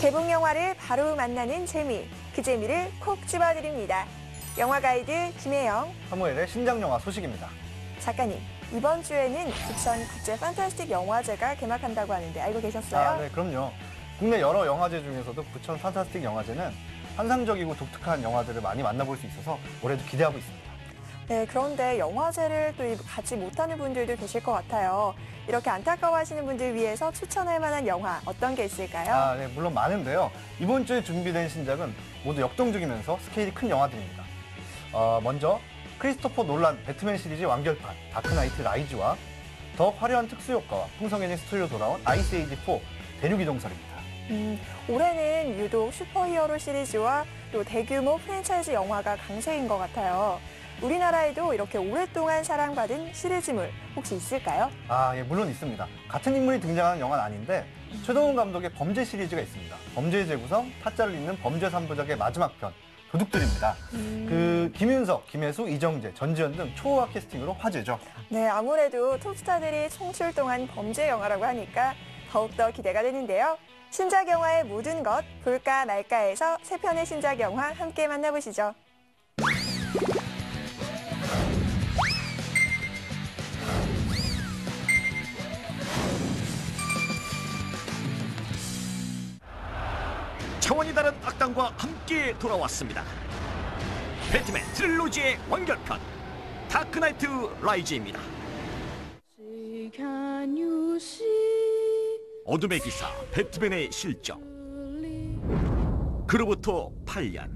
개봉 영화를 바로 만나는 재미, 그 재미를 콕 집어드립니다. 영화 가이드 김혜영, 사무엘의 신작 영화 소식입니다. 작가님, 이번 주에는 부천 국제 판타스틱 영화제가 개막한다고 하는데 알고 계셨어요? 네, 그럼요. 국내 여러 영화제 중에서도 부천 판타스틱 영화제는 환상적이고 독특한 영화들을 많이 만나볼 수 있어서 올해도 기대하고 있습니다. 네, 그런데 영화제를 또 가지 못하는 분들도 계실 것 같아요. 이렇게 안타까워하시는 분들 위해서 추천할 만한 영화 어떤 게 있을까요? 네, 물론 많은데요. 이번 주에 준비된 신작은 모두 역동적이면서 스케일이 큰 영화들입니다. 먼저 크리스토퍼 놀란 배트맨 시리즈 완결판 다크나이트 라이즈와 더 화려한 특수효과와 풍성해진 스토리로 돌아온 아이스 에이지 4 대륙이동설입니다. 올해는 유독 슈퍼히어로 시리즈와 또 대규모 프랜차이즈 영화가 강세인 것 같아요. 우리나라에도 이렇게 오랫동안 사랑받은 시리즈물 혹시 있을까요? 예, 물론 있습니다. 같은 인물이 등장하는 영화는 아닌데 최동훈 감독의 범죄 시리즈가 있습니다. 범죄의 재구성, 타짜를 잇는 범죄 3부작의 마지막 편, 도둑들입니다. 김윤석, 김혜수, 이정재, 전지현 등 초호화 캐스팅으로 화제죠. 네, 아무래도 톱스타들이 총출동한 범죄 영화라고 하니까 더욱더 기대가 되는데요. 신작 영화의 모든 것 볼까 말까에서 세 편의 신작 영화 함께 만나보시죠. 차원이 다른 악당과 함께 돌아왔습니다. 배트맨 트릴로지의 완결편 다크나이트 라이즈입니다. 어둠의 기사 배트맨의 실정. 그로부터 8년.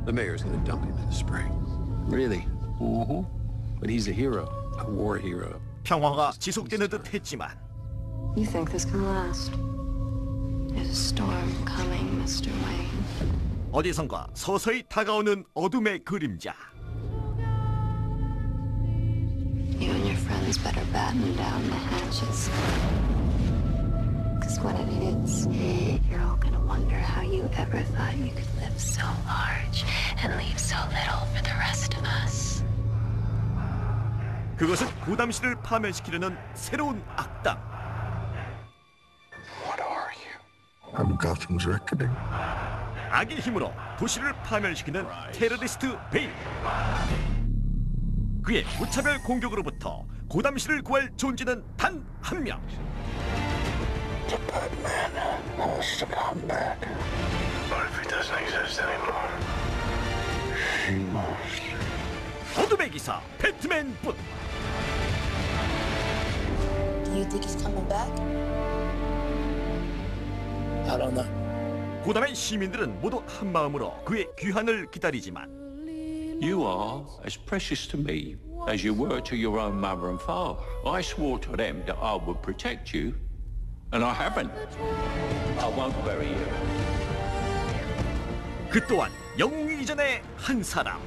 The mayor's gonna dump him in the spring. Really? Mm-hmm. But he's a hero, a war hero. 평화가 지속되는 듯 했지만 You think this can last? There's a storm coming, Mr. Wayne. 어디선가 서서히 다가오는 어둠의 그림자. You and your friends better batten down the hatches. Because when it hits, you're all gonna wonder how you ever thought you could live so large and leave so little for the rest of us. 그것은 고담시를 파멸시키려는 새로운 악당. What are you? I'm Gotham's reckoning. 악의 힘으로 도시를 파멸시키는 테러리스트 베일. 그의 무차별 공격으로부터 고담시를 구할 존재는 단 한 명. The Batman has to come back. What if he doesn't exist anymore? He must. 어둠의 기사 배트맨 뿐. Do you think he's coming back? I don't know. 고담의 시민들은 모두 한 마음으로 그의 귀환을 기다리지만 You are as precious to me as you were to your own mother and father. I swore to them that I would protect you, and I haven't. I won't bury you. 그 또한 영웅이 이전의 한 사람.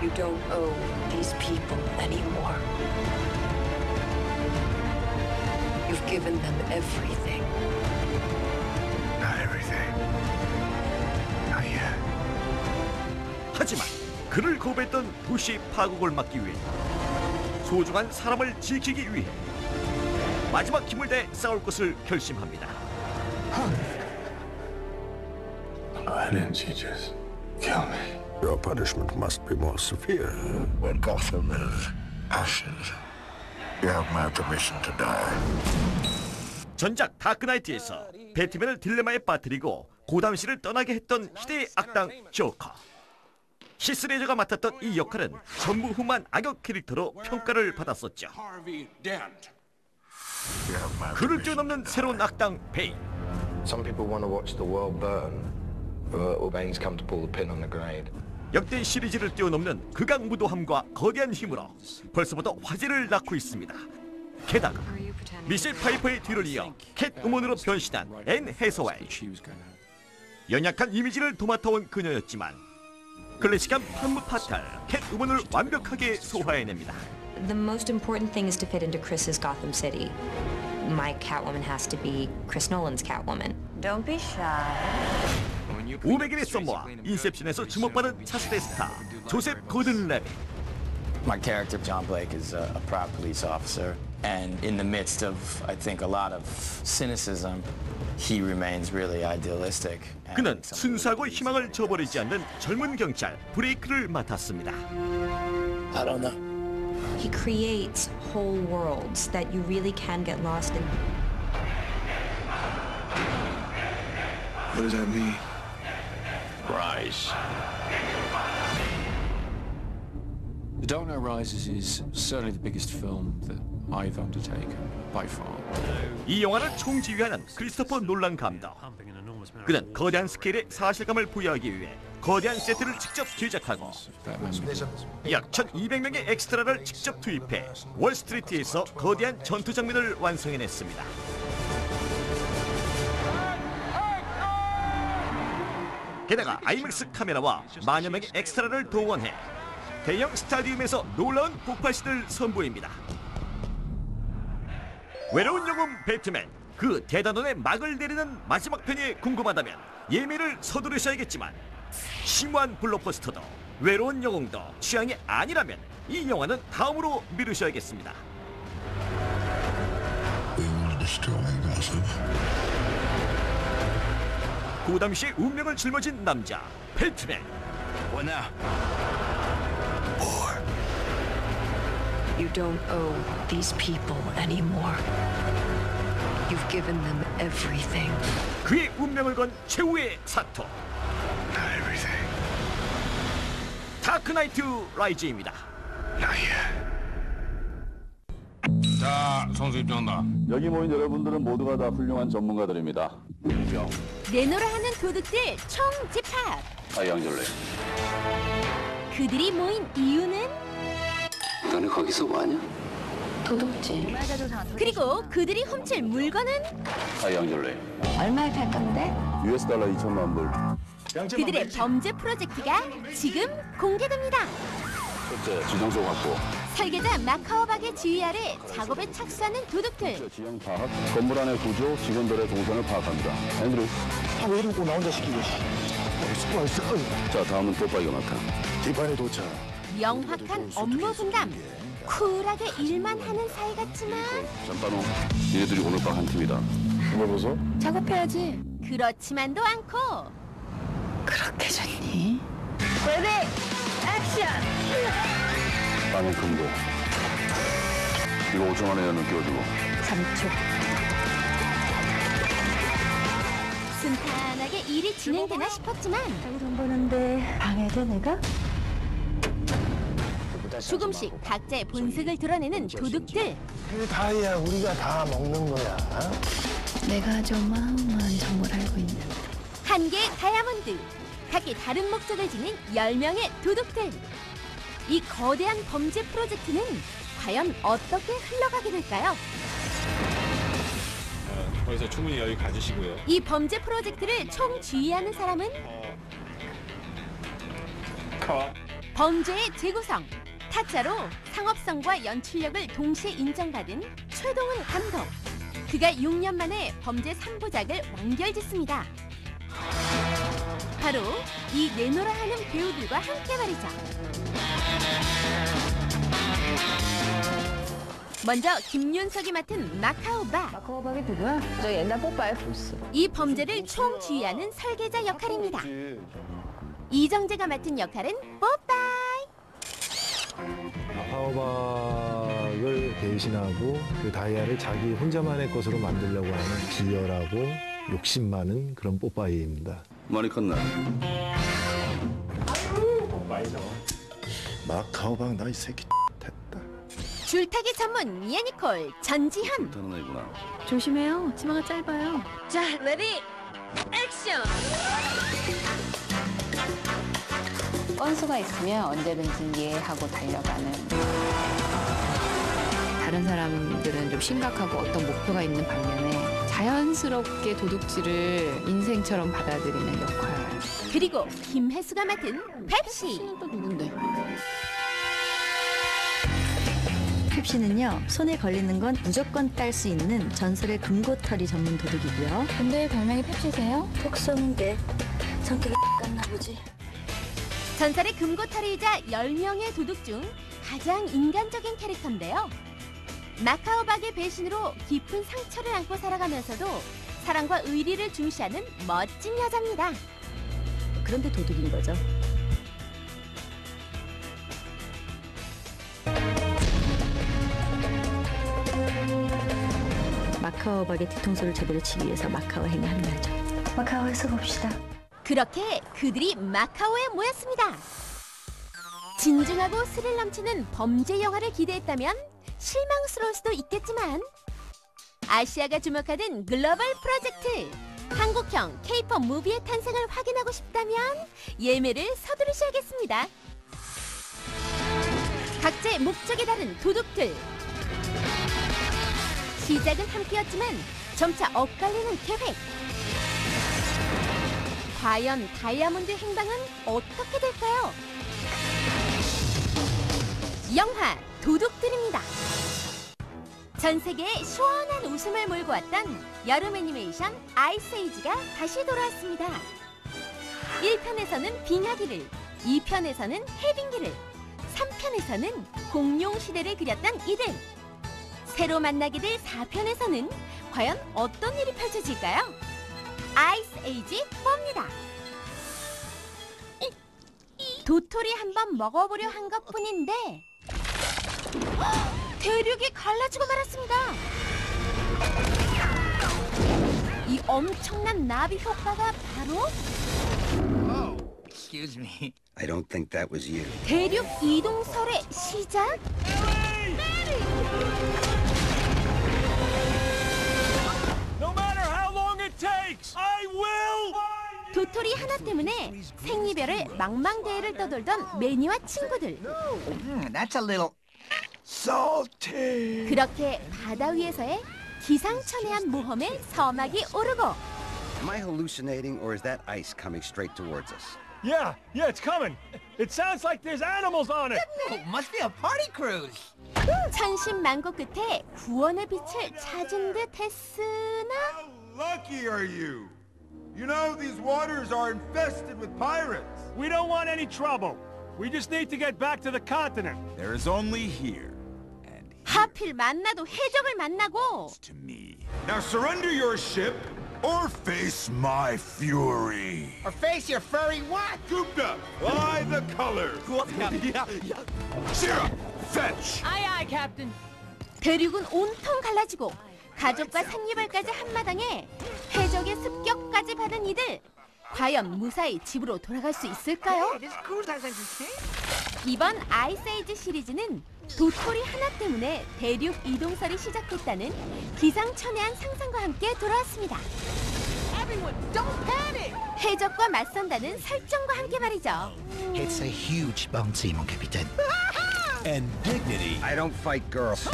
You don't owe these people anymore. You've given them everything. Not everything. Not yet. 하지만 그를 거부했던 도시 파국을 막기 위해 소중한 사람을 지키기 위해 마지막 힘을 대 싸울 것을 결심합니다. Why didn't you just kill me? Your punishment must be more severe. When Gotham is ashes, you have my permission to die. 전작 다크나이트에서 배트맨을 딜레마에 빠뜨리고 고담시를 떠나게 했던 희대의 악당 조커. 히스레저가 맡았던 이 역할은 전무후무한 악역 캐릭터로 평가를 받았었죠. 그를 뛰어넘는 새로운 악당 베인. Some people want to watch the world burn, or Bane's come to pull the pin on the grenade. 역대 시리즈를 뛰어넘는 극악무도함과 거대한 힘으로 벌써부터 화제를 낳고 있습니다. 게다가 미셸 파이퍼의 뒤를 이어 캣우먼으로 변신한 앤 해서웨이. 연약한 이미지를 도맡아온 그녀였지만 클래식한 판무 파탈 캣우먼을 완벽하게 소화해냅니다. The most important thing is to fit into Chris's Gotham City. My Catwoman has to be Chris Nolan's Catwoman. Don't be shy. 500일의 썸머와 인셉션에서 주목받은 차세대 스타 조셉 고든 레빗. My character, John Blake, is a proud police officer. And in the midst of, I think, a lot of cynicism, he remains really idealistic. 그는 순수하고 희망을 저버리지 않는 젊은 경찰 브레이크를 맡았습니다. I don't know. He creates whole worlds that you really can get lost in. What does that mean? Rise. The Dark Knight Rises is certainly the biggest film that I've undertaken by far. 이 영화를 총지휘하는 크리스토퍼 놀란 감독. 그는 거대한 스케일의 사실감을 부여하기 위해 거대한 세트를 직접 제작하고 약 1,200명의 엑스트라를 직접 투입해 월스트리트에서 거대한 전투 장면을 완성해냈습니다. 게다가 아이맥스 카메라와 만여 명의 엑스트라를 동원해 대형 스타디움에서 놀라운 폭발신을 선보입니다. 외로운 영웅 배트맨, 그 대단원의 막을 내리는 마지막 편이 궁금하다면 예매를 서두르셔야겠지만 심오한 블록버스터도 외로운 영웅도 취향이 아니라면 이 영화는 다음으로 미루셔야겠습니다. 고담시의 운명을 짊어진 남자 배트맨. You don't owe these people anymore. You've given them everything. 그의 운명을 건 최후의 사토. Not everything. 다크나이트 라이즈입니다. Not yet. 자, 선수 입장한다. 여기 모인 여러분들은 모두가 다 훌륭한 전문가들입니다. 내노라 하는 도둑들 총집합. 하이앙젤레. 그들이 모인 이유는? 너는 거기서 뭐하냐? 도둑질. 그리고 그들이 훔칠 물건은? 하이앙젤레. 얼마에 팔 건데? US 달러 2천만 불. 그들의 범죄 프로젝트가 지금 공개됩니다. 첫째, 지정서 확보. 설계자 마카오박의 지휘 아래 작업에 착수하는 도둑들. 지형 파악, 건물 안의 구조, 직원들의 동선을 파악합니다. 앤드루. 왜 이러고 나 혼자 시키고. 자, 다음은 뽀빠이가 맡아. 뒷판에 도착. 명확한 업무 분담. 쿨하게 일만 하는 사이 같지만 잠깐만, 니네들이 오늘 밤 한 팀이다. 뭘 보소? 작업해야지. 그렇지만도 않고. 그렇게 좋니? 레디 액션! 빵의 금고. 이거 5천 원에 느껴주고. 3초. 순탄하게 일이 진행되나 싶었지만 돈 버는데 방해돼 내가? 조금씩 각자의 본색을 드러내는 도둑들. 그 다이아 우리가 다 먹는 거야. 내가 아주 어마어마한 정보를 알고 있는. 한 개의 다이아몬드. 각기 다른 목적을 지닌 10명의 도둑들. 이 거대한 범죄 프로젝트는 과연 어떻게 흘러가게 될까요? 거기서 충분히 여유 가지시고요. 이 범죄 프로젝트를 총지휘하는 사람은 범죄의 재구성, 타짜로 상업성과 연출력을 동시에 인정받은 최동훈 감독. 그가 6년 만에 범죄 3부작을 완결짓습니다. 바로 이 내노라 하는 배우들과 함께 말이죠. 먼저 김윤석이 맡은 마카오박. 마카오박이 누구야? 저 옛날 뽀빠의 보스. 이 범죄를 총지휘하는 설계자 역할입니다. 이정재가 맡은 역할은 뽀빠이. 마카오박을 대신하고 그 다이아를 자기 혼자만의 것으로 만들려고 하는 비열하고 욕심 많은 그런 뽀빠이입니다. 많이 컸나? 마카오박 나 이 새끼 됐다. 줄타기 전문 예니콜 전지현. 다른 애구나. 조심해요. 치마가 짧아요. 자, 레디 액션. 건수가 있으면 언제든지 이해하고 달려가는. 다른 사람들은 좀 심각하고 어떤 목표가 있는 반면에 자연스럽게 도둑질을 인생처럼 받아들이는 역할. 그리고 김혜수가 맡은 펩시. 또 누군데? 펩시는요, 손에 걸리는 건 무조건 딸 수 있는 전설의 금고털이 전문 도둑이고요. 근데 별명이 펩시세요? 톡 쏘는데 성격이 깠나 보지. 전설의 금고털이자 10명의 도둑 중 가장 인간적인 캐릭터인데요. 마카오 박의 배신으로 깊은 상처를 안고 살아가면서도 사랑과 의리를 중시하는 멋진 여자입니다. 그런데 도둑인 거죠. 마카오 박의 뒤통수를 제대로 치기 위해서 마카오행을 합류하죠. 마카오에서 봅시다. 그렇게 그들이 마카오에 모였습니다. 진중하고 스릴 넘치는 범죄 영화를 기대했다면 실망스러울 수도 있겠지만 아시아가 주목하는 글로벌 프로젝트 한국형 K-POP 무비의 탄생을 확인하고 싶다면 예매를 서두르셔야겠습니다. 각자의 목적이 다른 도둑들. 시작은 함께였지만 점차 엇갈리는 계획. 과연 다이아몬드 행방은 어떻게 될까요? 영화 도둑들입니다. 전 세계에 시원한 웃음을 몰고 왔던 여름 애니메이션 아이스 에이지가 다시 돌아왔습니다. 1편에서는 빙하기를, 2편에서는 해빙기를, 3편에서는 공룡 시대를 그렸던 이들. 새로 만나게 될 4편에서는 과연 어떤 일이 펼쳐질까요? 아이스 에이지 4입니다. 도토리 한번 먹어보려 한 것뿐인데 대륙이 갈라지고 말았습니다. 이 엄청난 나비 효과가 바로 Excuse me. I don't think that was you. 대륙 이동설의 시작? No matter how long it takes, I will. 도토리 하나 때문에 생이별의 망망대해를 떠돌던 매니와 친구들. That's a little salty. 그렇게 바다 위에서의 기상천외한 모험에 서막이 오르고 Am I hallucinating or is that ice coming straight towards us? Yeah, it's coming. It sounds like there's animals on it. Must be a party cruise. 천신만고 끝에 구원의 빛을 찾은 듯 했으나 Lucky are you? You know these waters are infested with pirates. We don't want any trouble. We just need to get back to the continent. There is only here. 하필 만나도 해적을 만나고 To me. Now surrender your ship or face my fury. Or face your furry what? Gupta, fly the colors. Shira, fetch. Aye, aye, Captain. 대륙은 온통 갈라지고 가족과 생리별까지 한마당에 해적의 습격까지 받은 이들. 과연 무사히 집으로 돌아갈 수 있을까요? 이번 아이스 에이지 시리즈는 도토리 하나 때문에 대륙 이동설이 시작됐다는 기상천외한 상상과 함께 돌아왔습니다. 해적과 맞선다는 설정과 함께 말이죠. It's a huge bounty, mon capitaine. And dignity. I don't fight girls.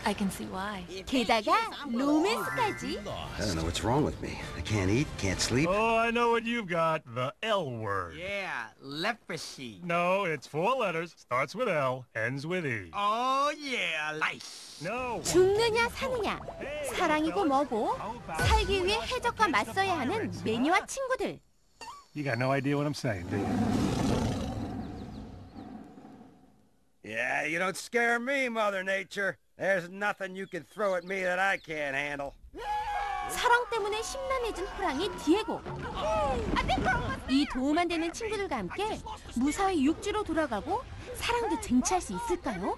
I can see why. 게다가 로맨스까지. I don't know what's wrong with me. I can't eat, can't sleep. Oh, I know what you've got. The L word. Yeah, leprosy. No, it's 4 letters. Starts with L, ends with E. Oh yeah, lice. No. 죽느냐 사느냐, 사랑이고 뭐고 살기 위해 해적과 맞서야 하는 매니와 친구들. You got no idea what I'm saying, do you? Yeah, you don't scare me, Mother Nature. There's nothing you can throw at me that I can't handle. 사랑 때문에 심란해진 호랑이 디에고. 이 도움 안 되는 친구들과 함께 무사히 육지로 돌아가고 사랑도 쟁취할 수 있을까요?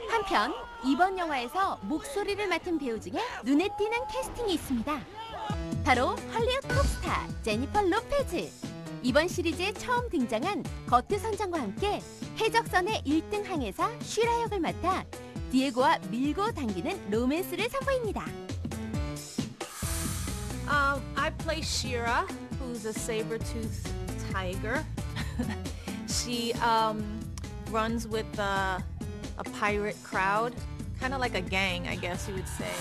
한편 이번 영화에서 목소리를 맡은 배우 중에 눈에 띄는 캐스팅이 있습니다. 바로 헐리우드 톱스타 제니퍼 로페즈. 이번 시리즈에 처음 등장한 거트 선장과 함께 해적선의 1등 항해사 쉬라 역을 맡아 디에고와 밀고 당기는 로맨스를 선보입니다. I play Shira, who's a saber-toothed tiger. She runs with a pirate crowd, kind of like a gang, I guess you would say.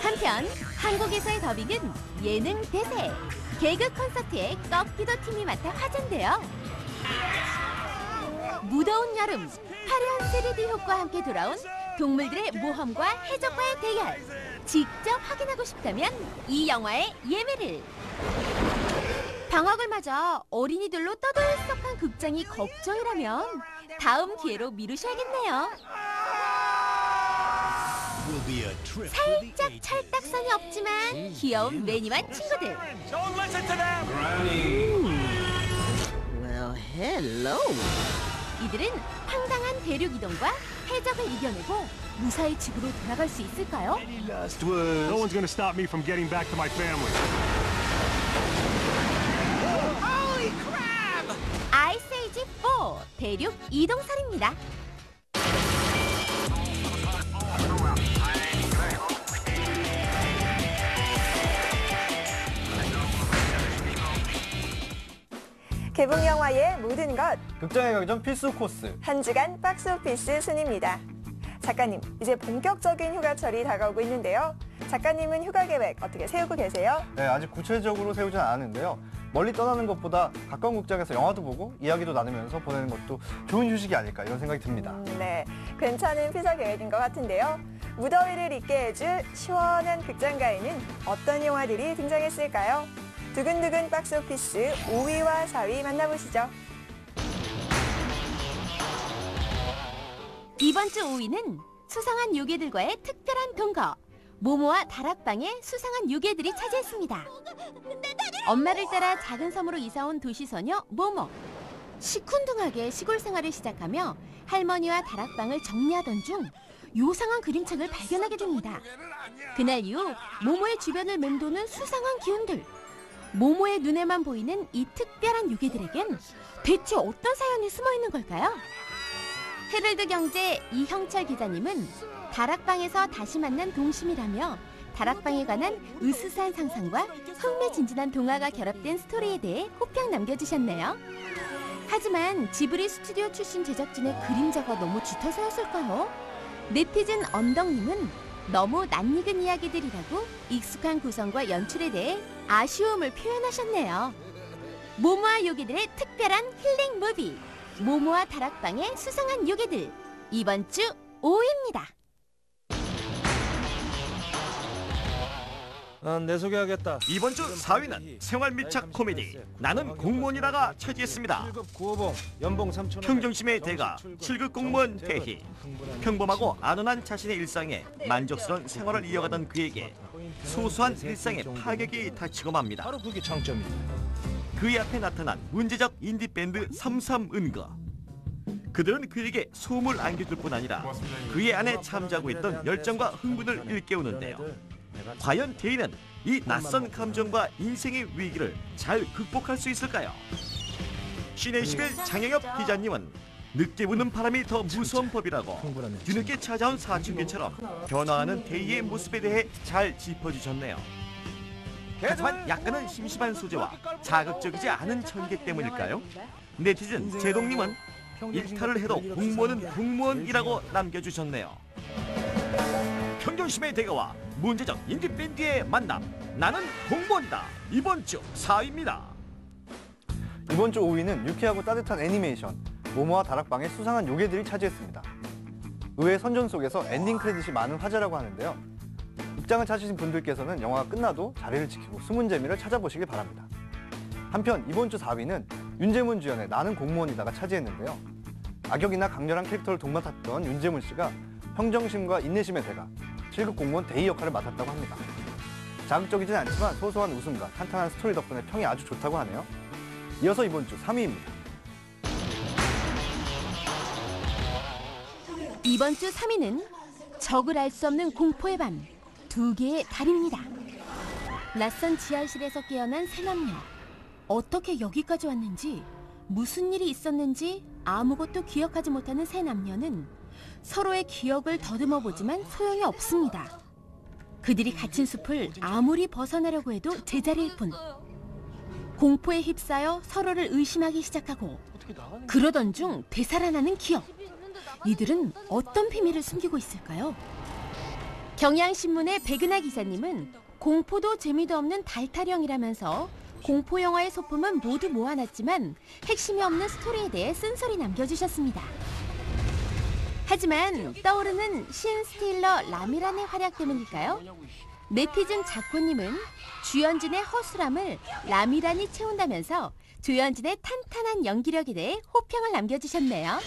한편 한국에서의 더빙은 예능 대세, 개그 콘서트의 꺾기도 팀이 맡아 화제인데요. 무더운 여름, 화려한 3D 효과와 함께 돌아온 동물들의 모험과 해적과의 대결. 직접 확인하고 싶다면 이 영화의 예매를. 방학을 맞아 어린이들로 떠들썩한 극장이 걱정이라면 다음 기회로 미루셔야겠네요. 살짝 찰떡선이 없지만 귀여운 매니만 친구들. Well, hello. 이들은 황당한 대륙 이동과 해적을 이겨내고 무사히 집으로 돌아갈 수 있을까요? No one's gonna stop me from getting back to my family. Holy crap! 아이스에이지 4 대륙 이동설입니다. 개봉 영화의 모든 것 극장에 가기 전 필수 코스 한 주간 박스오피스 순입니다. 작가님, 이제 본격적인 휴가철이 다가오고 있는데요. 작가님은 휴가 계획 어떻게 세우고 계세요? 네, 아직 구체적으로 세우진 않았는데요. 멀리 떠나는 것보다 가까운 극장에서 영화도 보고 이야기도 나누면서 보내는 것도 좋은 휴식이 아닐까 이런 생각이 듭니다. 네, 괜찮은 피서 계획인 것 같은데요. 무더위를 잊게 해줄 시원한 극장가에는 어떤 영화들이 등장했을까요? 두근두근 박스오피스 5위와 4위 만나보시죠. 이번 주 5위는 수상한 요괴들과의 특별한 동거. 모모와 다락방의 수상한 요괴들이 차지했습니다. 엄마를 따라 작은 섬으로 이사온 도시소녀 모모. 시큰둥하게 시골 생활을 시작하며 할머니와 다락방을 정리하던 중 요상한 그림책을 발견하게 됩니다. 그날 이후 모모의 주변을 맴도는 수상한 기운들. 모모의 눈에만 보이는 이 특별한 요괴들에겐 대체 어떤 사연이 숨어있는 걸까요? 헤럴드 경제 이형철 기자님은 다락방에서 다시 만난 동심이라며 다락방에 관한 으스스한 상상과 흥미진진한 동화가 결합된 스토리에 대해 호평 남겨주셨네요. 하지만 지브리 스튜디오 출신 제작진의 그림자가 너무 짙어서였을까요? 네티즌 언덕님은 너무 낯익은 이야기들이라고 익숙한 구성과 연출에 대해 아쉬움을 표현하셨네요. 모모와 요괴들의 특별한 힐링 무비 모모와 다락방의 수상한 요괴들 이번 주 5위입니다. 내 소개하겠다. 이번 주 4위는 생활 밀착 코미디 나는 공무원이다가 차지했습니다. 연봉 3,000원. 평정심의 대가 7급 공무원 태희. 평범하고 안온한 자신의 일상에 만족스러운 생활을 이어가던 그에게 소소한 일상의 파격이 닥치고 맙니다. 바로 그게 장점이다. 그의 앞에 나타난 문제적 인디밴드 삼삼은거. 그들은 그에게 소음을 안겨줄 뿐 아니라 그의 안에 잠자고 있던 열정과 흥분을 일깨우는데요. 과연 태희는 이 낯선 감정과 인생의 위기를 잘 극복할 수 있을까요? 시내21 장영엽 기자님은 늦게 부는 바람이 더 무서운 법이라고 뒤늦게 찾아온 사춘기처럼 변화하는 태희의 모습에 대해 잘 짚어주셨네요. 하지만 약간은 심심한 소재와 자극적이지 않은 전개 때문일까요? 네티즌 제동님은 일탈을 해도 공무원은 공무원이라고 남겨주셨네요. 평정심의 대가와 문제적 인디밴드의 만남 나는 공무원이다 이번 주 4위입니다. 이번 주 5위는 유쾌하고 따뜻한 애니메이션 모모와 다락방의 수상한 요괴들이 차지했습니다. 의외의 선전 속에서 엔딩 크레딧이 많은 화제라고 하는데요. 극장을 찾으신 분들께서는 영화가 끝나도 자리를 지키고 숨은 재미를 찾아보시길 바랍니다. 한편 이번 주 4위는 윤제문 주연의 나는 공무원이다가 차지했는데요. 악역이나 강렬한 캐릭터를 독맡았던 윤제문 씨가 평정심과 인내심의 대가 7급 공무원 대희 역할을 맡았다고 합니다. 자극적이진 않지만 소소한 웃음과 탄탄한 스토리 덕분에 평이 아주 좋다고 하네요. 이어서 이번 주 3위입니다. 이번 주 3위는 적을 알 수 없는 공포의 밤 2개의 달입니다. 낯선 지하실에서 깨어난 세 남녀. 어떻게 여기까지 왔는지 무슨 일이 있었는지 아무것도 기억하지 못하는 세 남녀는 서로의 기억을 더듬어 보지만 소용이 없습니다. 그들이 갇힌 숲을 아무리 벗어나려고 해도 제자리일 뿐. 공포에 휩싸여 서로를 의심하기 시작하고 그러던 중 되살아나는 기억. 이들은 어떤 비밀을 숨기고 있을까요? 경향신문의 백은하 기자님은 공포도 재미도 없는 달타령이라면서 공포 영화의 소품은 모두 모아놨지만 핵심이 없는 스토리에 대해 쓴소리 남겨주셨습니다. 하지만 떠오르는 신 스틸러 라미란의 활약 때문일까요? 네티즌 자코님은 주연진의 허술함을 라미란이 채운다면서 조연진의 탄탄한 연기력에 대해 호평을 남겨주셨네요.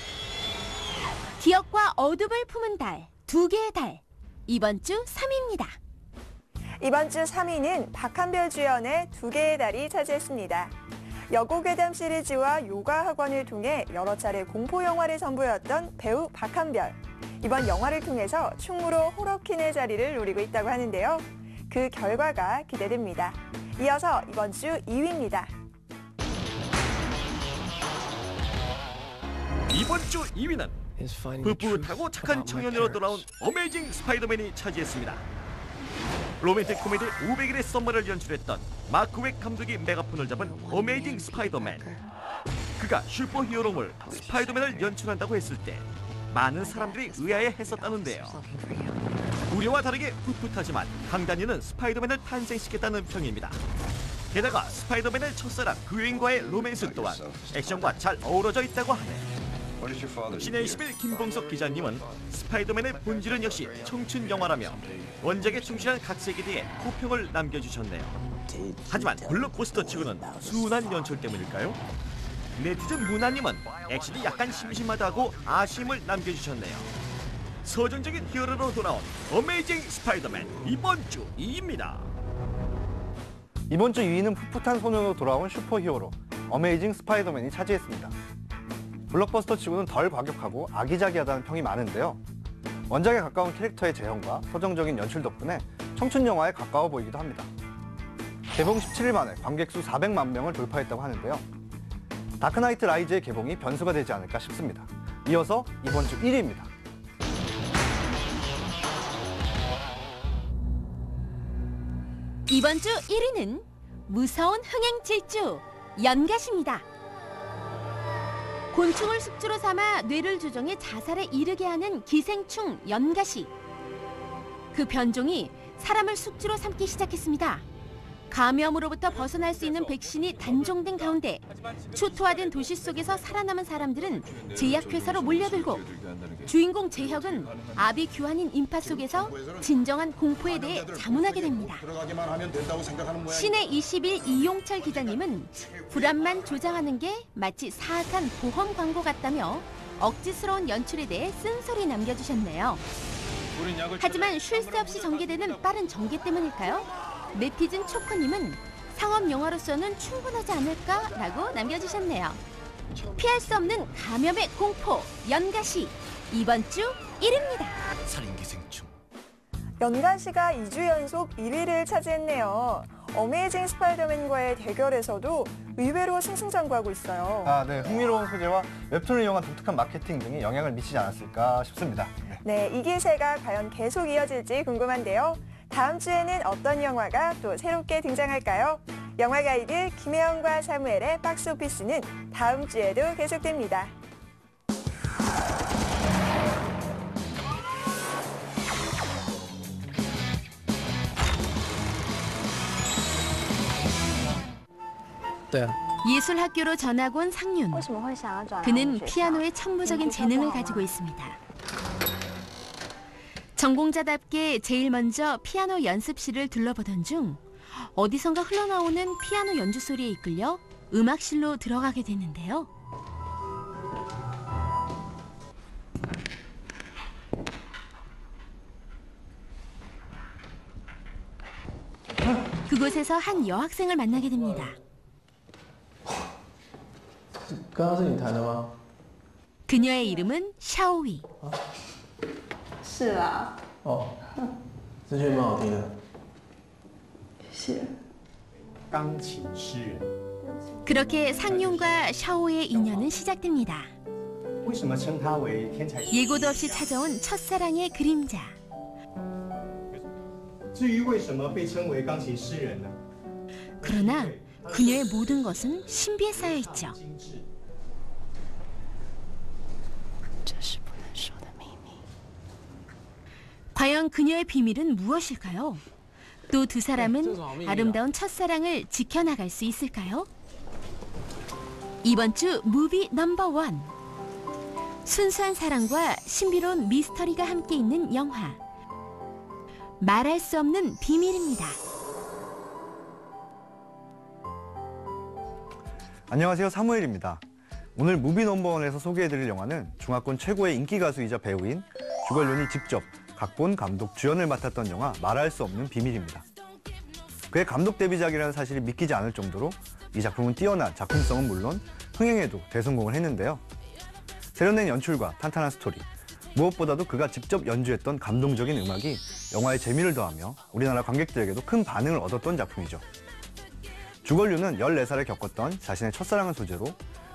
기억과 어둠을 품은 달, 두 개의 달. 이번 주 3위입니다. 이번 주 3위는 박한별 주연의 두 개의 달이 차지했습니다. 여고괴담 시리즈와 요가 학원을 통해 여러 차례 공포 영화를 선보였던 배우 박한별. 이번 영화를 통해서 충무로 호러퀸의 자리를 노리고 있다고 하는데요. 그 결과가 기대됩니다. 이어서 이번 주 2위입니다. 이번 주 2위는 풋풋하고 착한 청년으로 돌아온 어메이징 스파이더맨이 차지했습니다. 로맨틱 코미디 500일의 썸머를 연출했던 마크 웩 감독이 메가폰을 잡은 어메이징 스파이더맨. 그가 슈퍼히어로물 스파이더맨을 연출한다고 했을 때 많은 사람들이 의아해했었다는데요. 우려와 다르게 풋풋하지만 강단위는 스파이더맨을 탄생시켰다는 평입니다. 게다가 스파이더맨의 첫사랑 그웬과의 로맨스 또한 액션과 잘 어우러져 있다고 하네. 신의 21 김봉석 기자님은 스파이더맨의 본질은 역시 청춘 영화라며 원작에 충실한 각색에 대해 호평을 남겨주셨네요. 하지만 블록버스터 치고는 순한 연출 때문일까요? 네티즌 문화님은 액션이 약간 심심하다고 아쉬움을 남겨주셨네요. 서정적인 히어로로 돌아온 어메이징 스파이더맨 이번 주 2위입니다. 이번 주 2위는 풋풋한 소년으로 돌아온 슈퍼히어로 어메이징 스파이더맨이 차지했습니다. 블록버스터 치고는 덜 과격하고 아기자기하다는 평이 많은데요. 원작에 가까운 캐릭터의 재현과 서정적인 연출 덕분에 청춘 영화에 가까워 보이기도 합니다. 개봉 17일 만에 관객 수 400만 명을 돌파했다고 하는데요. 다크나이트 라이즈의 개봉이 변수가 되지 않을까 싶습니다. 이어서 이번 주 1위입니다. 이번 주 1위는 무서운 흥행 질주, 연가시입니다. 곤충을 숙주로 삼아 뇌를 조종해 자살에 이르게 하는 기생충 연가시. 그 변종이 사람을 숙주로 삼기 시작했습니다. 감염으로부터 벗어날 수 있는 백신이 단종된 가운데 초토화된 도시 속에서 살아남은 사람들은 제약회사로 몰려들고 주인공 재혁은 아비 규환인 인파 속에서 진정한 공포에 대해 자문하게 됩니다. 신의 21 이용철 기자님은 불안만 조장하는 게 마치 사악한 보험 광고 같다며 억지스러운 연출에 대해 쓴소리 남겨주셨네요. 하지만 쉴 새 없이 전개되는 빠른 전개 때문일까요? 네티즌 초코님은 상업 영화로서는 충분하지 않을까라고 남겨주셨네요. 피할 수 없는 감염의 공포, 연가시. 이번 주 1위입니다. 살인기생충. 연가시가 2주 연속 1위를 차지했네요. 어메이징 스파이더맨과의 대결에서도 의외로 승승장구하고 있어요. 네, 흥미로운 소재와 웹툰을 이용한 독특한 마케팅 등이 영향을 미치지 않았을까 싶습니다. 네, 이 기세가 과연 계속 이어질지 궁금한데요. 다음 주에는 어떤 영화가 또 새롭게 등장할까요? 영화 가이드 김혜영과 사무엘의 박스오피스는 다음 주에도 계속됩니다. 예술학교로 전학 온 상윤. 그는 피아노에 천부적인 재능을 가지고 있습니다. 전공자답게 제일 먼저 피아노 연습실을 둘러보던 중 어디선가 흘러나오는 피아노 연주 소리에 이끌려 음악실로 들어가게 되는데요. 그곳에서 한 여학생을 만나게 됩니다. 刚刚是你弹的吗？ 그녀의 이름은 샤오위. 是啊。哦，这曲蛮好听的。是。钢琴诗人。 그렇게 상윤과 샤오의 인연은 시작됩니다. 为什么称他为天才？ 예고도 없이 찾아온 첫사랑의 그림자. 至于为什么被称为钢琴诗人呢？ 그러나 그녀의 모든 것은 신비에 쌓여 있죠. 과연 그녀의 비밀은 무엇일까요? 또 두 사람은 아름다운 첫사랑을 지켜나갈 수 있을까요? 이번 주 무비 넘버 1. 순수한 사랑과 신비로운 미스터리가 함께 있는 영화. 말할 수 없는 비밀입니다. 안녕하세요, 사무엘입니다. 오늘 무비 넘버원에서 소개해드릴 영화는 중화권 최고의 인기 가수이자 배우인 주걸륜이 직접 각본, 감독, 주연을 맡았던 영화 말할 수 없는 비밀입니다. 그의 감독 데뷔작이라는 사실이 믿기지 않을 정도로 이 작품은 뛰어난 작품성은 물론 흥행에도 대성공을 했는데요. 세련된 연출과 탄탄한 스토리, 무엇보다도 그가 직접 연주했던 감동적인 음악이 영화의 재미를 더하며 우리나라 관객들에게도 큰 반응을 얻었던 작품이죠. 주걸륜은 14살에 겪었던 자신의 첫사랑을 소재로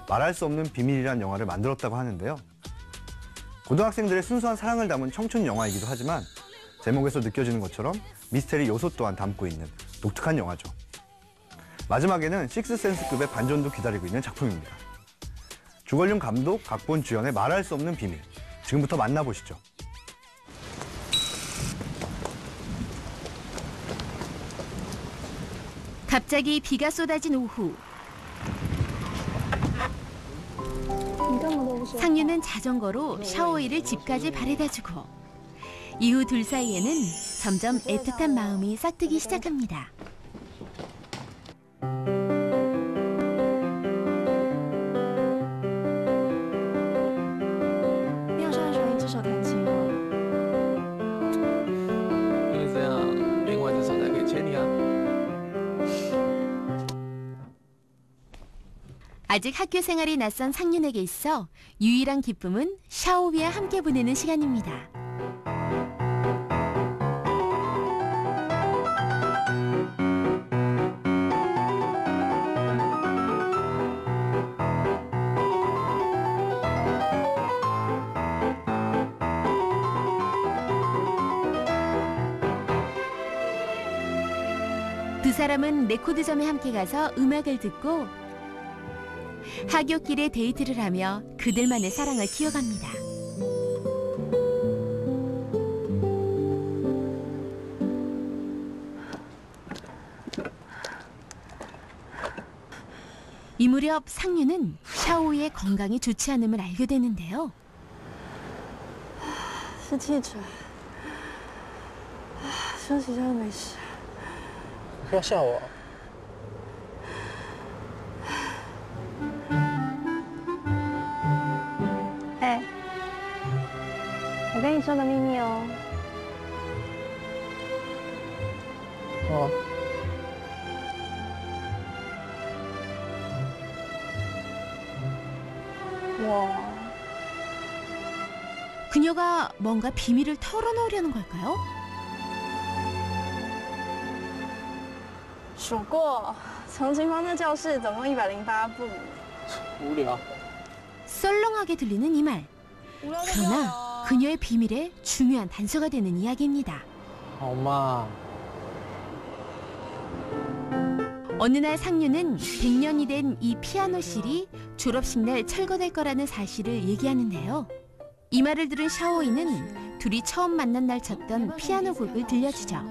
말할 수 없는 비밀이란 영화를 만들었다고 하는데요. 고등학생들의 순수한 사랑을 담은 청춘 영화이기도 하지만 제목에서 느껴지는 것처럼 미스테리 요소 또한 담고 있는 독특한 영화죠. 마지막에는 식스센스급의 반전도 기다리고 있는 작품입니다. 주걸륜 감독, 각본, 주연의 말할 수 없는 비밀. 지금부터 만나보시죠. 갑자기 비가 쏟아진 오후. 상윤은 자전거로 샤오이를 집까지 바래다주고 이후 둘 사이에는 점점 애틋한 마음이 싹트기 시작합니다. 아직 학교 생활이 낯선 상윤에게 있어 유일한 기쁨은 샤오위와 함께 보내는 시간입니다. 두 사람은 레코드점에 함께 가서 음악을 듣고 하굣길에 데이트를 하며 그들만의 사랑을 키워갑니다. 이 무렵 상윤은 샤오이의 건강이 좋지 않음을 알게 되는데요. 是气喘，休息一下就没事。不要吓我。 我跟你说个秘密哦。哦。我 그녀가 뭔가 비밀을 털어놓으려는 걸까요? 数过，从警方那教室总共108部。无聊。 썰렁하게 들리는 이 말. 그러나 그녀의 비밀에 중요한 단서가 되는 이야기입니다. 엄마. 어느 날 상윤은 100년이 된 이 피아노실이 졸업식 날 철거될 거라는 사실을 얘기하는데요. 이 말을 들은 샤오이는 둘이 처음 만난 날 쳤던 피아노 곡을 들려주죠.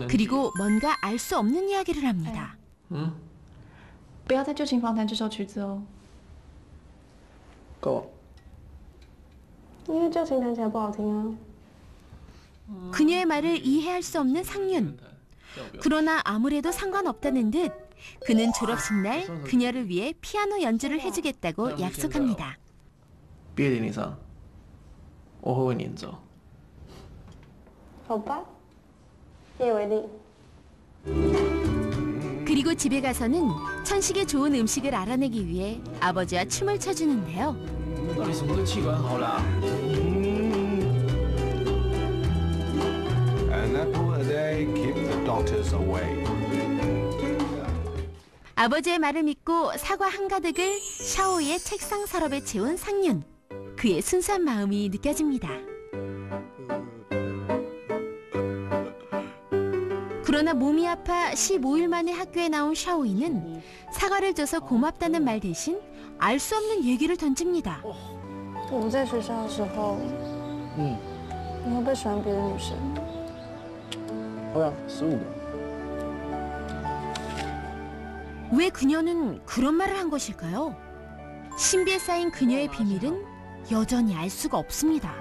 그리고 뭔가 알 수 없는 이야기를 합니다. 不要在旧情访谈这首曲子哦。够。因为旧情弹起来不好听啊。 그녀의 말을 이해할 수 없는 상윤. 그러나 아무래도 상관없다는 듯 그는 졸업식 날 그녀를 위해 피아노 연주를 해주겠다고 약속합니다. 毕业典礼上，我会为你演奏。好吧，一言为定。 그리고 집에 가서는 천식의 좋은 음식을 알아내기 위해 아버지와 춤을 춰주는데요. 到底什么的气管好啦？ An apple a day keep the doctors away. 아버지의 말을 믿고 사과 한가득을 샤오이의 책상 서랍에 채운 상윤. 그의 순수한 마음이 느껴집니다. 그러나 몸이 아파 15일 만에 학교에 나온 샤오이는 사과를 줘서 고맙다는 말 대신 알 수 없는 얘기를 던집니다. 我们在学校的时候，你会不会喜欢别的女生？会啊，15个。왜 그녀는 그런 말을 한 것일까요? 신비에 쌓인 그녀의 비밀은 여전히 알 수가 없습니다.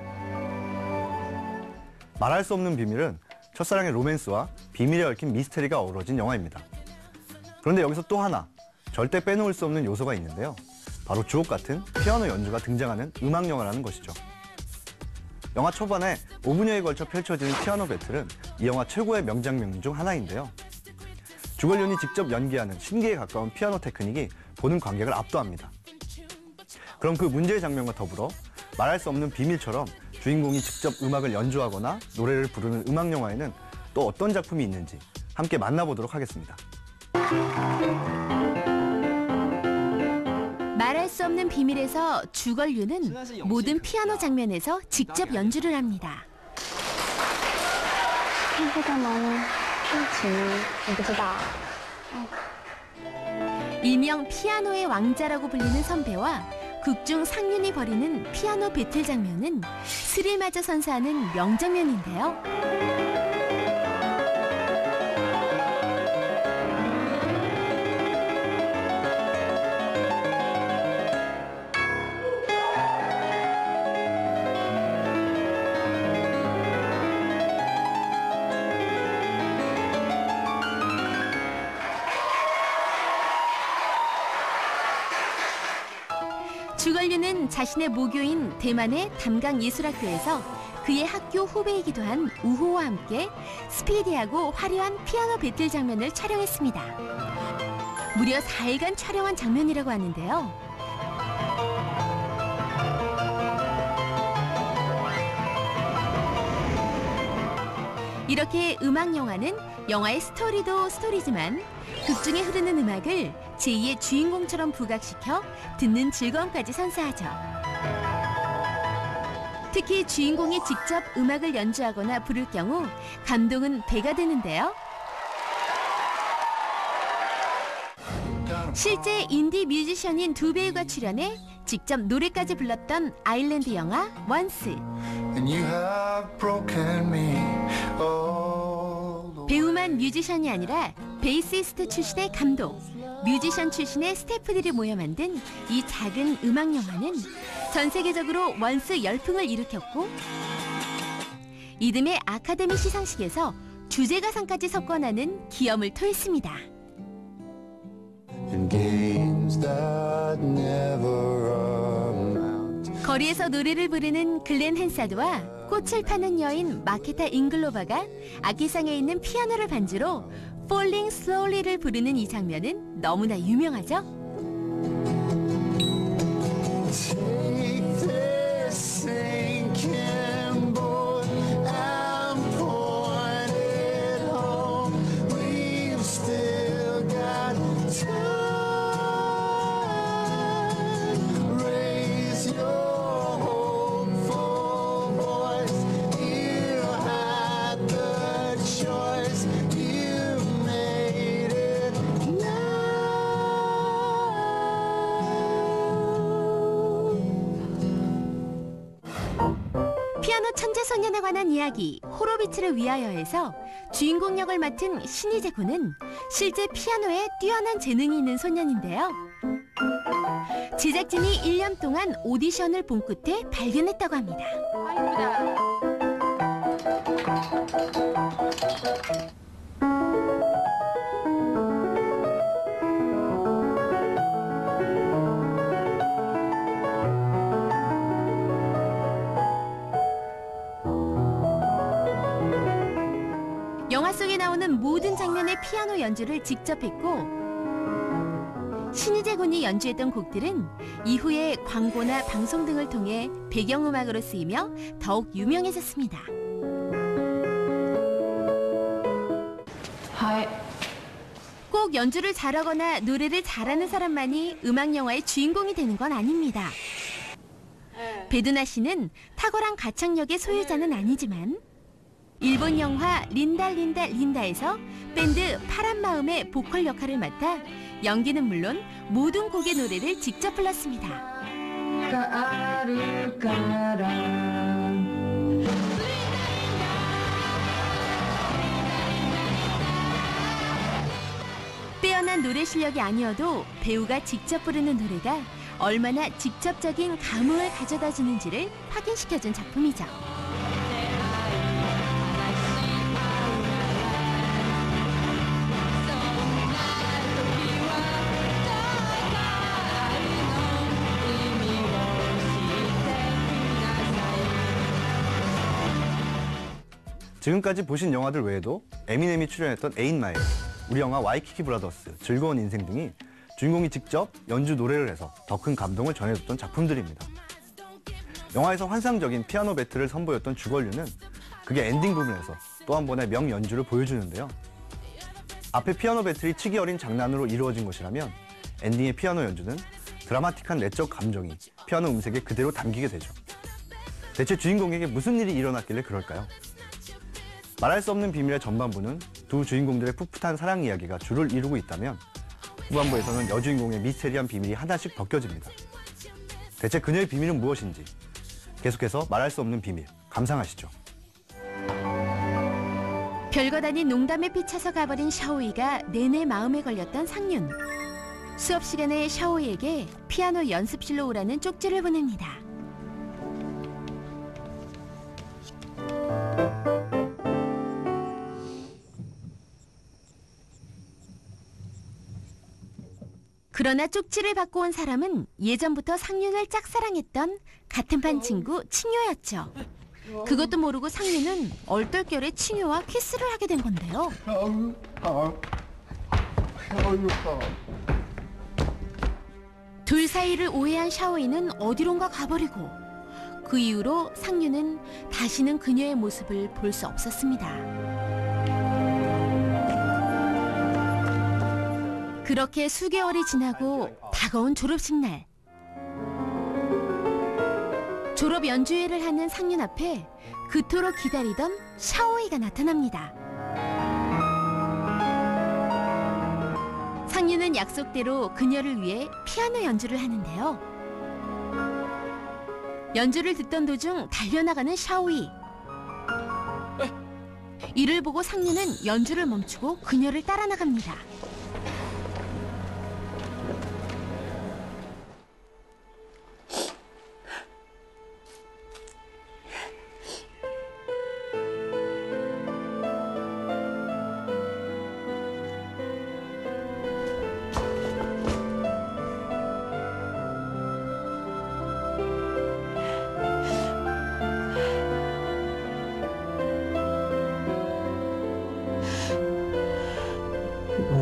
말할 수 없는 비밀은 첫사랑의 로맨스와 비밀에 얽힌 미스테리가 어우러진 영화입니다. 그런데 여기서 또 하나 절대 빼놓을 수 없는 요소가 있는데요. 바로 주옥 같은 피아노 연주가 등장하는 음악 영화라는 것이죠. 영화 초반에 5분여에 걸쳐 펼쳐지는 피아노 배틀은 이 영화 최고의 명장면 중 하나인데요. 주걸륜이 직접 연기하는 신기에 가까운 피아노 테크닉이 보는 관객을 압도합니다. 그럼 그 문제의 장면과 더불어 말할 수 없는 비밀처럼 주인공이 직접 음악을 연주하거나 노래를 부르는 음악 영화에는 또 어떤 작품이 있는지 함께 만나보도록 하겠습니다. 말할 수 없는 비밀에서 주걸륜은 모든 피아노 장면에서 직접 연주를 합니다. 일명 피아노의 왕자라고 불리는 선배와 극중 상륜이 벌이는 피아노 배틀 장면은 스릴마저 선사하는 명장면인데요. 주걸륜은 자신의 모교인 대만의 담강예술학교에서 그의 학교 후배이기도 한 우호와 함께 스피디하고 화려한 피아노 배틀 장면을 촬영했습니다. 무려 4일간 촬영한 장면이라고 하는데요. 이렇게 음악 영화는 영화의 스토리도 스토리지만 극 중에 흐르는 음악을 제2의 주인공처럼 부각시켜 듣는 즐거움까지 선사하죠. 특히 주인공이 직접 음악을 연주하거나 부를 경우 감동은 배가 되는데요. 실제 인디 뮤지션인 두 배우가 출연해 직접 노래까지 불렀던 아일랜드 영화 원스. 배우만 뮤지션이 아니라 베이시스트 출신의 감독, 뮤지션 출신의 스태프들이 모여 만든 이 작은 음악 영화는 전 세계적으로 원스 열풍을 일으켰고 이듬해 아카데미 시상식에서 주제가상까지 석권하는 기염을 토했습니다. 거리에서 노래를 부르는 글렌 헨사드와 꽃을 파는 여인 마케타 잉글로바가 악기상에 있는 피아노를 반주로 Falling Slowly를 부르는 이 장면은 너무나 유명하죠? 피아노 천재소년에 관한 이야기 호로비츠를 위하여에서 주인공 역을 맡은 신희재 군은 실제 피아노에 뛰어난 재능이 있는 소년인데요. 제작진이 1년 동안 오디션을 본 끝에 발견했다고 합니다. 영화 속에 나오는 모든 장면의 피아노 연주를 직접 했고 신희재 군이 연주했던 곡들은 이후에 광고나 방송 등을 통해 배경음악으로 쓰이며 더욱 유명해졌습니다. 꼭 연주를 잘하거나 노래를 잘하는 사람만이 음악 영화의 주인공이 되는 건 아닙니다. 베두나 씨는 탁월한 가창력의 소유자는 아니지만 일본 영화 린다 린다 린다에서 밴드 파란 마음의 보컬 역할을 맡아 연기는 물론 모든 곡의 노래를 직접 불렀습니다. 뛰어난 노래 실력이 아니어도 배우가 직접 부르는 노래가 얼마나 직접적인 감흥을 가져다 주는지를 확인시켜준 작품이죠. 지금까지 보신 영화들 외에도 에미넴이 출연했던 8 마일, 우리 영화 와이키키 브라더스, 즐거운 인생 등이 주인공이 직접 연주 노래를 해서 더 큰 감동을 전해줬던 작품들입니다. 영화에서 환상적인 피아노 배틀을 선보였던 주걸류는 그게 엔딩 부분에서 또 한 번의 명연주를 보여주는데요. 앞에 피아노 배틀이 치기 어린 장난으로 이루어진 것이라면 엔딩의 피아노 연주는 드라마틱한 내적 감정이 피아노 음색에 그대로 담기게 되죠. 대체 주인공에게 무슨 일이 일어났길래 그럴까요? 말할 수 없는 비밀의 전반부는 두 주인공들의 풋풋한 사랑 이야기가 주를 이루고 있다면 후반부에서는 여주인공의 미스테리한 비밀이 하나씩 벗겨집니다. 대체 그녀의 비밀은 무엇인지 계속해서 말할 수 없는 비밀 감상하시죠. 별것 아닌 농담에 삐쳐서 가버린 샤오이가 내내 마음에 걸렸던 상윤. 수업 시간에 샤오이에게 피아노 연습실로 오라는 쪽지를 보냅니다. 그러나 쪽지를 받고 온 사람은 예전부터 상윤을 짝사랑했던 같은 반 친구 칭요였죠. 그것도 모르고 상윤은 얼떨결에 칭요와 키스를 하게 된 건데요. 둘 사이를 오해한 샤오이는 어디론가 가버리고 그 이후로 상윤은 다시는 그녀의 모습을 볼 수 없었습니다. 그렇게 수개월이 지나고 다가온 졸업식 날. 졸업 연주회를 하는 상윤 앞에 그토록 기다리던 샤오이가 나타납니다. 상윤은 약속대로 그녀를 위해 피아노 연주를 하는데요. 연주를 듣던 도중 달려나가는 샤오이. 이를 보고 상윤은 연주를 멈추고 그녀를 따라 나갑니다.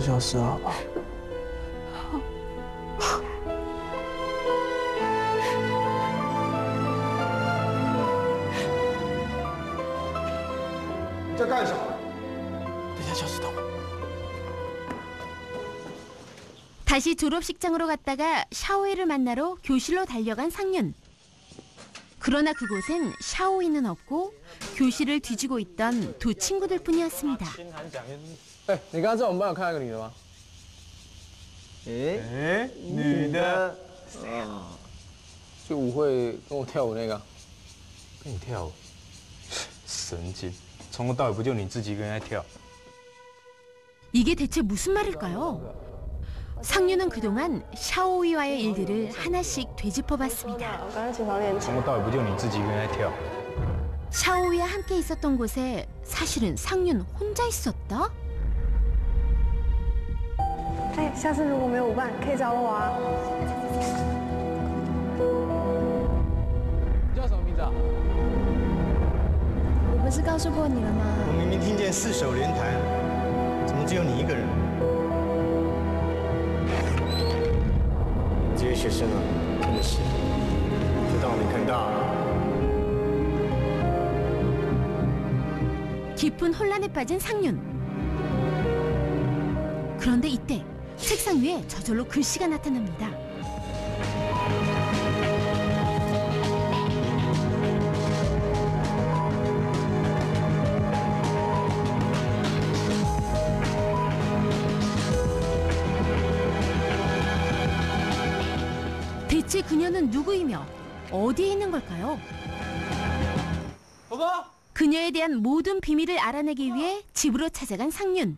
小时好吧。你在干什么？等下就知道。 다시 졸업식장으로 갔다가 샤오이를 만나러 교실로 달려간 상윤. 그러나 그곳엔 샤오이는 없고 교실을 뒤지고 있던 두 친구들 뿐이었습니다. 你刚刚在我们班有看到一个女的吗？女的。去舞会跟我跳舞那个。跟你跳舞？神经！从头到尾不就你自己一个人在跳？ 이게 대체 무슨 말일까요? 상윤은 그동안 샤오이와의 일들을 하나씩 되짚어봤습니다. 从头到尾不就你自己一个人在跳？ 샤오이와 함께 있었던 곳에 사실은 상윤 혼자 있었다? 哎，下次如果没有舞伴，可以找我啊。你叫什么名字啊？我不是告诉过你了吗？我明明听见4手联弹，怎么只有你一个人？这些学生啊，真的是不当没看到。 깊은 혼란에 빠진 상윤. 그런데 이때 책상 위에 저절로 글씨가 나타납니다. 대체 그녀는 누구이며 어디에 있는 걸까요? 그녀에 대한 모든 비밀을 알아내기 위해 집으로 찾아간 상윤.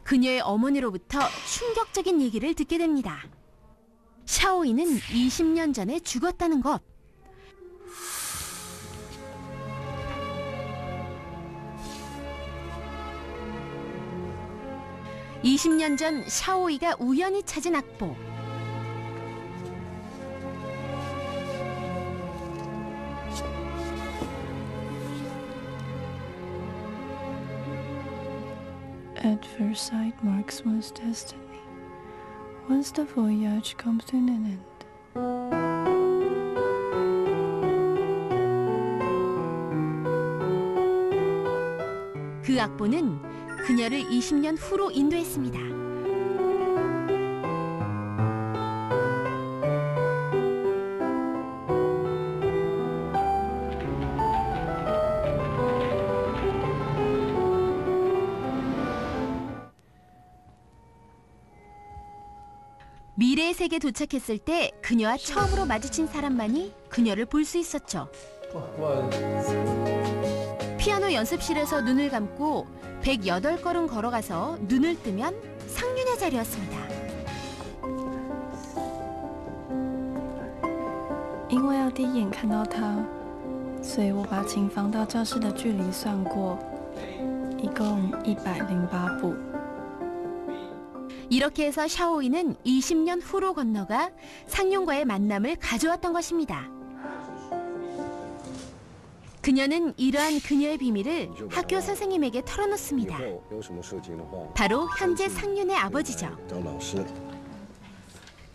그녀의 어머니로부터 충격적인 얘기를 듣게 됩니다. 샤오이는 20년 전에 죽었다는 것. (20년) 전 샤오이가 우연히 찾은 악보. At first sight marks one's destiny. Once the voyage comes to an end. 그 악보는 그녀를 20년 후로 인도했습니다. 미래의 세계에 도착했을 때 그녀와 처음으로 마주친 사람만이 그녀를 볼 수 있었죠. 피아노 연습실에서 눈을 감고 108걸음 걸어가서 눈을 뜨면 상륜의 자리였습니다. 因为要第一眼看到他，所以我把琴房到教室的距离算过，一共108步。 이렇게 해서 샤오이는 20년 후로 건너가 상륜과의 만남을 가져왔던 것입니다. 그녀는 이러한 그녀의 비밀을 학교 선생님에게 털어놓습니다. 바로 현재 상륜의 아버지죠.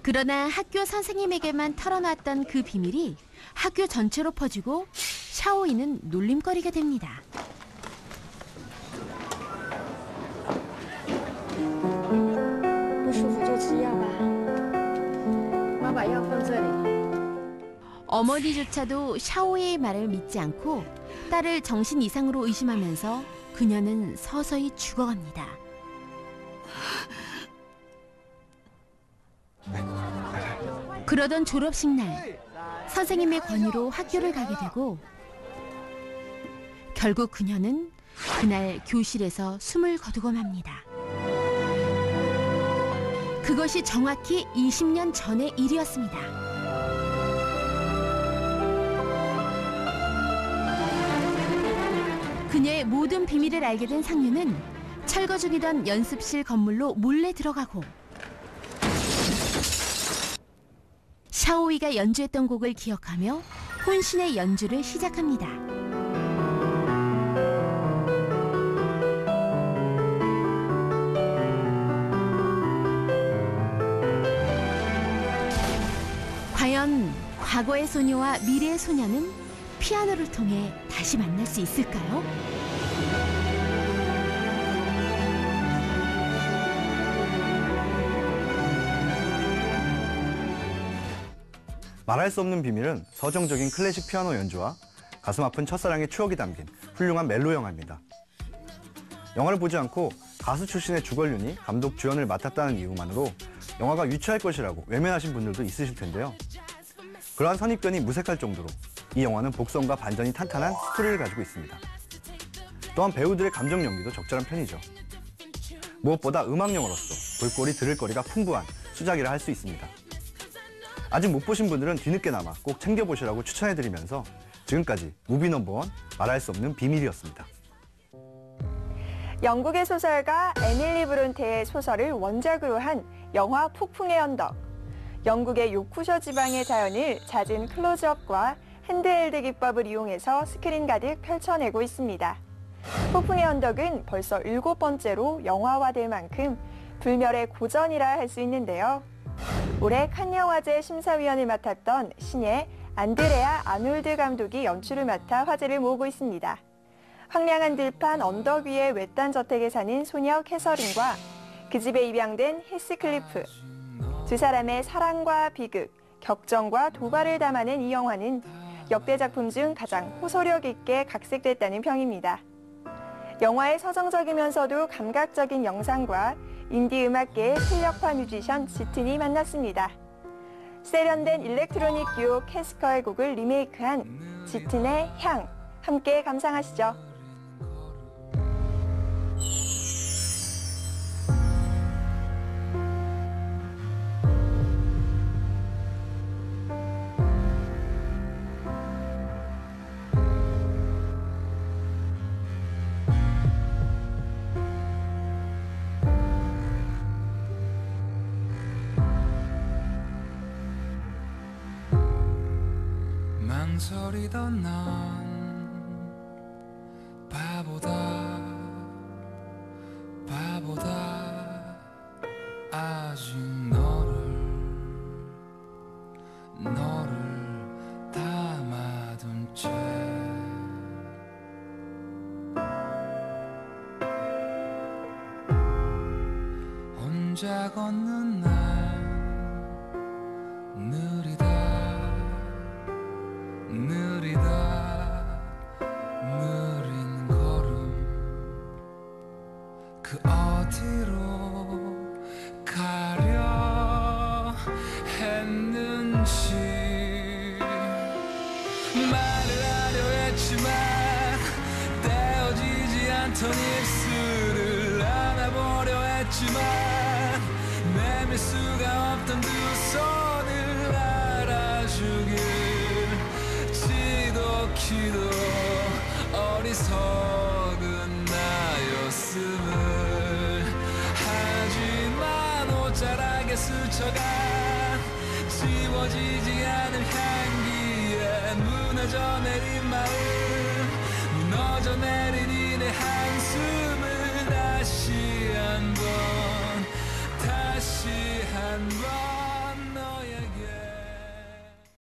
그러나 학교 선생님에게만 털어놨던 그 비밀이 학교 전체로 퍼지고 샤오이는 놀림거리가 됩니다. 不舒服就吃药吧。妈把药放这里。 어머니조차도 샤오이의 말을 믿지 않고 딸을 정신 이상으로 의심하면서 그녀는 서서히 죽어갑니다. 그러던 졸업식 날 선생님의 권유로 학교를 가게 되고 결국 그녀는 그날 교실에서 숨을 거두고 맙니다. 그것이 정확히 20년 전의 일이었습니다. 그녀의 모든 비밀을 알게 된 상륜은 철거 중이던 연습실 건물로 몰래 들어가고 샤오이가 연주했던 곡을 기억하며 혼신의 연주를 시작합니다. 과연 과거의 소녀와 미래의 소녀는 피아노를 통해 다시 만날 수 있을까요? 말할 수 없는 비밀은 서정적인 클래식 피아노 연주와 가슴 아픈 첫사랑의 추억이 담긴 훌륭한 멜로 영화입니다. 영화를 보지 않고 가수 출신의 주걸륜이 감독 주연을 맡았다는 이유만으로 영화가 유치할 것이라고 외면하신 분들도 있으실 텐데요. 그러한 선입견이 무색할 정도로 이 영화는 복선과 반전이 탄탄한 스토리를 가지고 있습니다. 또한 배우들의 감정 연기도 적절한 편이죠. 무엇보다 음악 영화로서 볼거리 들을 거리가 풍부한 수작이라 할 수 있습니다. 아직 못 보신 분들은 뒤늦게나마 꼭 챙겨보시라고 추천해드리면서 지금까지 무비 넘버원 말할 수 없는 비밀이었습니다. 영국의 소설가 에밀리 브론테의 소설을 원작으로 한 영화 폭풍의 언덕. 영국의 요크셔 지방의 자연을 잦은 클로즈업과 핸드헬드 기법을 이용해서 스크린 가득 펼쳐내고 있습니다. 폭풍의 언덕은 벌써 7번째로 영화화될 만큼 불멸의 고전이라 할 수 있는데요. 올해 칸 영화제 심사위원을 맡았던 신예 안드레아 아놀드 감독이 연출을 맡아 화제를 모으고 있습니다. 황량한 들판 언덕 위의 외딴 저택에 사는 소녀 캐서린과 그 집에 입양된 히스클리프. 두 사람의 사랑과 비극, 격정과 도발을 담아낸 이 영화는 역대 작품 중 가장 호소력 있게 각색됐다는 평입니다. 영화의 서정적이면서도 감각적인 영상과 인디 음악계의 실력파 뮤지션 지튼이 만났습니다. 세련된 일렉트로닉 듀오 캐스커의 곡을 리메이크한 지튼의 향, 함께 감상하시죠. 망설이던 난 바보다 아직 너를 담아둔 채 혼자 걷는 날 느리다 느린 걸음 그 어디로 가려 했는지 말을 하려 했지만 떼어지지 않던 입술을 안아보려 했지만 내밀 수가 없던 두 손을 알아주길 지독히도 어리석은 나였음을 하지만 옷자락에 스쳐간 지워지지 않을 향기에 무너져 내린 마음 무너져 내린 이내